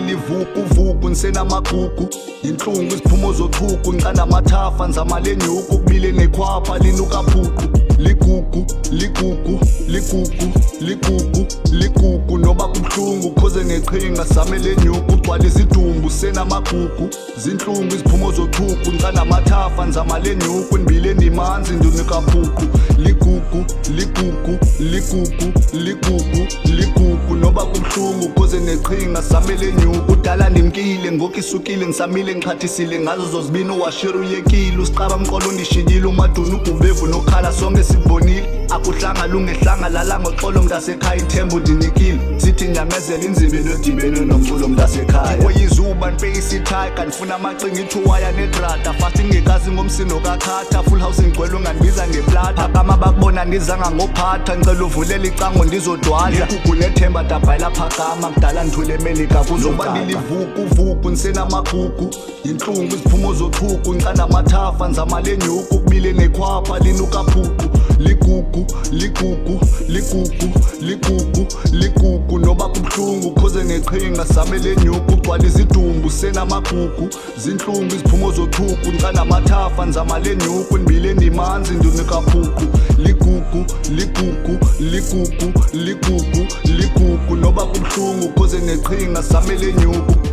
livuku nsenamagugu inhlungu iziphumo zochuku ngicanda amathafa nzama lenyuku kubile nekhwapha linuka phuqu ligugu ligugu ligugu ligugu ligugu noba kubuhlungu khoze ngeqhinga same lenyuku gcwala izidumbu senamagugu zinhlungu iziphumo zochuku ngicanda amathafa nzama lenyuku nibile ndimanzi ndunika phuqu ligugu ligugu ligugu ligugu ligugu noba kubuhlungu khoze neqhinga same lenyuku udala ndimkile ngoku isukile ngisamile ngixhathisile ngazo zozibini uwashira uyekile usiqaba mqolo ndishiyile umaduna ugubevu nokhala sonke sikubonile akuhlanga lungehlanga lala ngoxolo mntasekhaya ithemba undinikile sithi nyamezela inzimbe nodibene nomculo mntasekhaya oyizuba nipeyisithaya kanifuna amacinga ithuwaya nedrata fast ingekazi ngomsino kakhatha full house ngigcwele ungandibiza ngeplata phakama bakubona ndizanga ngophatha ngicela uvulela icango ndizodwala igugu nethemba dabhayela phakama kudala ndithule emelika kuzoba nilivuku nsenamagugu inhlungu iziphumo zochuku ngicanda amathafa nzama lenyuku kubile nekhwapha linuka phuqu ligugu ligugu ligugu ligugu ligugu noba kubuhlungu khoze ngeqhinga same lenyuku gcwala izidumbu senamagugu zinhlungu iziphumo zochuku ngicanda amathafa nzama lenyuku nibile ndimanzi ndunika phuqu ligugu ligugu ligugu ligugu ligugu noba kubuhlungu khoze ngeqhinga same lenyuku